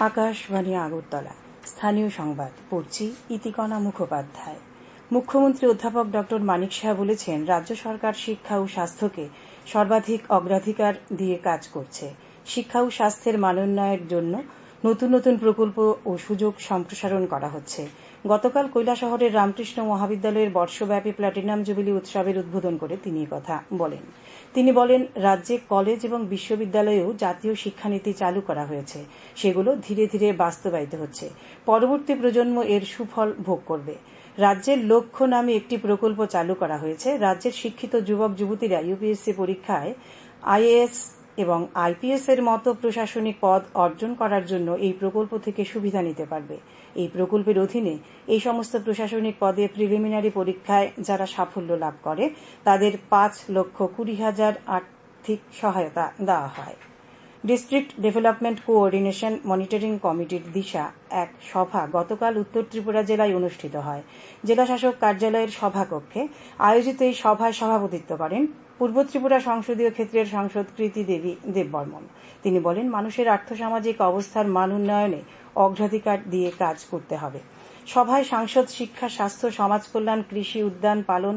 আকাশবাণী আগরতলা। স্থানীয় সংবাদ পড়ছি ইতিকণা মুখোপাধ্যায়। মুখ্যমন্ত্রী অধ্যাপক ড মানিক সাহা বলেছেন, রাজ্য সরকার শিক্ষা ও স্বাস্থ্যকে সর্বাধিক অগ্রাধিকার দিয়ে কাজ করছে। শিক্ষা ও স্বাস্থ্যের মানোন্নয়নের জন্য নতুন নতুন প্রকল্প ও সুযোগ সম্প্রসারণ করা হচ্ছে। গতকাল কৈলাসহরের রামকৃষ্ণ মহাবিদ্যালয়ের বর্ষব্যাপী প্লাটিনাম জুবিলি উৎসবের উদ্বোধন করে তিনি কথা বলেন। তিনি বলেন, রাজ্যে কলেজ এবং বিশ্ববিদ্যালয়েও জাতীয় শিক্ষানীতি চালু করা হয়েছে। সেগুলো ধীরে ধীরে বাস্তবায়িত হচ্ছে। পরবর্তী প্রজন্ম এর সুফল ভোগ করবে। রাজ্যের লক্ষ্য নামে একটি প্রকল্প চালু করা হয়েছে। রাজ্যের শিক্ষিত যুবক যুবতীরা ইউপিএসসি পরীক্ষায় আইএএস এবং আইপিএস এর মতো প্রশাসনিক পদ অর্জন করার জন্য এই প্রকল্প থেকে সুবিধা নিতে পারবে। এই প্রকল্পের অধীনে এই সমস্ত প্রশাসনিক পদে প্রিলিমিনারি পরীক্ষায় যারা সাফল্য লাভ করে তাদের 5,20,000 আর্থিক সহায়তা দেওয়া হয়। ডিস্ট্রিক্ট ডেভেলপমেন্ট কোঅর্ডিনেশন মনিটরিং কমিটির দিশা এক সভা গতকাল উত্তর ত্রিপুরা জেলায় অনুষ্ঠিত হয়। জেলাশাসক কার্যালয়ের সভাকক্ষে আয়োজিত এই সভায় সভাপতিত্ব করেন পূর্ব ত্রিপুরা সংসদীয় ক্ষেত্রের সাংসদ কৃতি দেবী দেববর্মন। তিনি বলেন, মানুষের আর্থসামাজিক অবস্থার মান উন্নয়নে অগ্রাধিকার দিয়ে কাজ করতে হবে। সভায় সাংসদ শিক্ষা, স্বাস্থ্য, সমাজ কল্যাণ, কৃষি, উদ্যান পালন,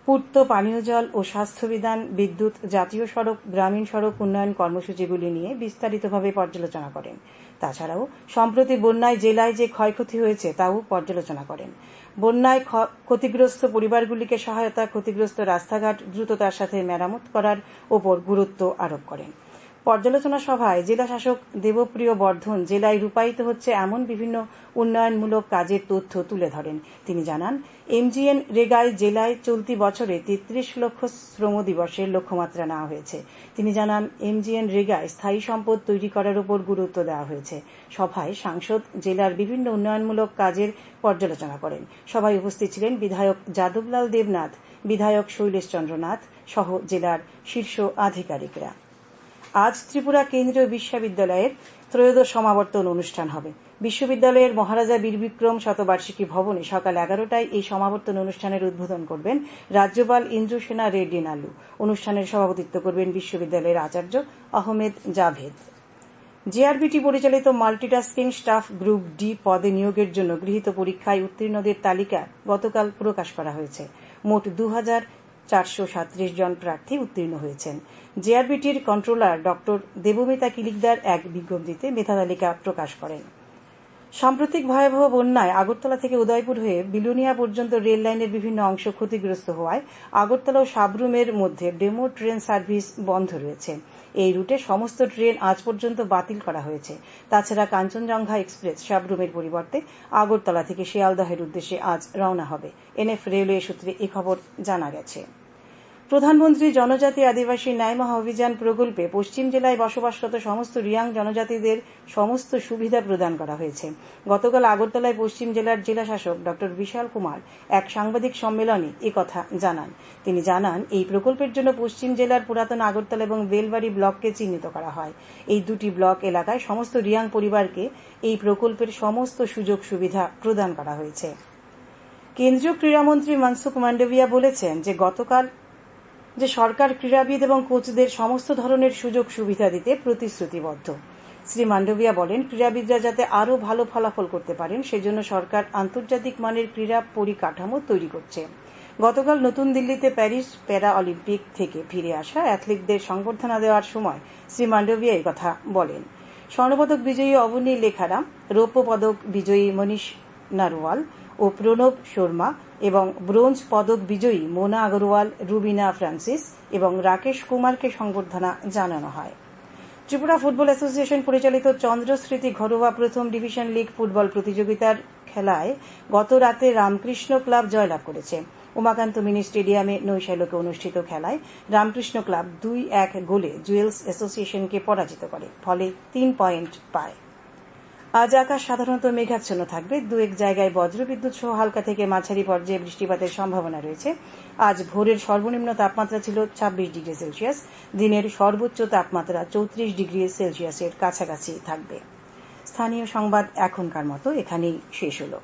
পূর্ত, পানীয় জল ও স্বাস্থ্যবিধান, বিদ্যুৎ, জাতীয় সড়ক, গ্রামীণ সড়ক উন্নয়ন কর্মসূচিগুলি নিয়ে বিস্তারিতভাবে পর্যালোচনা করেন। তাছাড়াও সম্প্রতি বন্যায় জেলায় যে ক্ষয়ক্ষতি হয়েছে তাও পর্যালোচনা করেন। বন্যায় ক্ষতিগ্রস্ত পরিবারগুলিকে সহায়তা, ক্ষতিগ্রস্ত রাস্তাঘাট দ্রুততার সাথে মেরামত করার ওপর গুরুত্ব আরোপ করেন। পর্যালোচনা সভায় জেলাশাসক দেবপ্রিয় বর্ধন জেলায় রূপায়িত হচ্ছে এমন বিভিন্ন উন্নয়নমূলক কাজের তথ্য তুলে ধরেন। তিনি জানান, এমজিএন রেগায় জেলায় চলতি বছরে 33 লক্ষ শ্রম দিবসের লক্ষ্যমাত্রা নেওয়া হয়েছে। তিনি জানান, এমজিএন রেগায় স্থায়ী সম্পদ তৈরি করার উপর গুরুত্ব দেওয়া হয়েছে। সভায় সাংসদ জেলার বিভিন্ন উন্নয়নমূলক কাজের পর্যালোচনা করেন। সভায় উপস্থিত ছিলেন বিধায়ক যাদবলাল দেবনাথ, বিধায়ক শৈলেশ চন্দ্র নাথ সহ জেলার শীর্ষ আধিকারিকরা। আজ ত্রিপুরা কেন্দ্রীয় বিশ্ববিদ্যালয়ের ত্রয়োদশ সমাবর্তন অনুষ্ঠান হবে। বিশ্ববিদ্যালয়ের মহারাজা বীরবিক্রম শতবার্ষিকী ভবনে সকাল 11টায় এই সমাবর্তন অনুষ্ঠানের উদ্বোধন করবেন রাজ্যপাল ইন্দ্রসেনা রেড্ডি নালু। অনুষ্ঠানের সভাপতিত্ব করবেন বিশ্ববিদ্যালয়ের আচার্য আহমেদ জাভেদ। জেআরবিটি পরিচালিত মাল্টিটাস্কিং স্টাফ গ্রুপ ডি পদে নিয়োগের জন্য গৃহীত পরীক্ষায় উত্তীর্ণদের তালিকা গতকাল প্রকাশ করা হয়েছে। মোট 2,437 জন প্রার্থী উত্তীর্ণ হয়েছেন। জেআরবিটির কন্ট্রোলার ড দেবমিতা কিলিকদার এক বিজ্ঞপ্তিতে মেধা তালিকা প্রকাশ করেন। সাম্প্রতিক ভয়াবহ বন্যায় আগরতলা থেকে উদয়পুর হয়ে বিলোনিয়া পর্যন্ত রেল লাইনের বিভিন্ন অংশ ক্ষতিগ্রস্ত হওয়ায় আগরতলা ও সাব্রুমের মধ্যে ডেমো ট্রেন সার্ভিস বন্ধ রয়েছে। এই রুটে সমস্ত ট্রেন আজ পর্যন্ত বাতিল করা হয়েছে। তাছাড়া কাঞ্চনজঙ্ঘা এক্সপ্রেস সাব্রুমের পরিবর্তে আগরতলা থেকে শিয়ালদহের উদ্দেশ্যে আজ রওনা হবে। এনএফ রেলওয়ে সূত্রে এ খবর জানা গেছে। প্রধানমন্ত্রী জনজাতি আদিবাসী ন্যায় মহা অভিযান প্রকল্পে পশ্চিম জেলায় বসবাসরত সমস্ত রিয়াং জনজাতিদের সমস্ত সুবিধা প্রদান করা হয়েছে। গতকাল আগরতলায় পশ্চিম জেলার জেলাশাসক ড বিশাল কুমার এক সাংবাদিক সম্মেলনে একথা জানান। তিনি জানান, এই প্রকল্পের জন্য পশ্চিম জেলার পুরাতন আগরতলা এবং বেলবাড়ি ব্লককে চিহ্নিত করা হয়। এই দুটি ব্লক এলাকায় সমস্ত রিয়াং পরিবারকে এই প্রকল্পের সমস্ত সুযোগ সুবিধা প্রদান করা হয়েছে। কেন্দ্রীয় ক্রীড়ামন্ত্রী মনসুখ মান্ডভিয়া বলেছেন যে সরকার ক্রীড়াবিদ এবং কোচদের সমস্ত ধরনের সুযোগ সুবিধা দিতে প্রতিশ্রুতিবদ্ধ। শ্রী মান্ডভিয়া বলেন, ক্রীড়াবিদরা যাতে আরও ভালো ফলাফল করতে পারেন সেজন্য সরকার আন্তর্জাতিক মানের ক্রীড়া পরিকাঠামো তৈরি করছে। গতকাল নতুন দিল্লিতে প্যারিস প্যারা অলিম্পিক থেকে ফিরে আসা অ্যাথলিটদের সংবর্ধনা দেওয়ার সময় শ্রী মান্ডভিয়া একথা বলেন। স্বর্ণপদক বিজয়ী অবনী লেখারাম, রৌপ্য পদক বিজয়ী মনীষ নারওয়াল ও প্রণব শর্মা এবং ব্রোঞ্জ পদক বিজয়ী মোনা আগরওয়াল, রুবিনা ফ্রান্সিস এবং রাকেশ কুমারকে সংবর্ধনা জানানো হয়। ত্রিপুরা ফুটবল অ্যাসোসিয়েশন পরিচালিত চন্দ্রস্মৃতি ঘরোয়া প্রথম ডিভিশন লীগ ফুটবল প্রতিযোগিতার খেলায় গত রাতে রামকৃষ্ণ ক্লাব জয়লাভ করেছে। উমাকান্ত মিনি স্টেডিয়ামে নৈশালকে অনুষ্ঠিত খেলায় রামকৃষ্ণ ক্লাব 2-1 গোলে জুয়েলস অ্যাসোসিয়েশনকে পরাজিত করে, ফলে 3 পয়েন্ট পায়। আজ আকাশ সাধারণত মেঘাচ্ছন্ন থাকবে। দু এক জায়গায় বজ্রবিদ্যুৎ সহ হালকা থেকে মাঝারি পর্যায়ে বৃষ্টিপাতের সম্ভাবনা রয়েছে। আজ ভোরের সর্বনিম্ন তাপমাত্রা ছিল 26 ডিগ্রি সেলসিয়াস। দিনের সর্বোচ্চ তাপমাত্রা 34 ডিগ্রি সেলসিয়াসের কাছাকাছি থাকবে। স্থানীয় সংবাদ এখনকার মতো এখানেই শেষ হলো।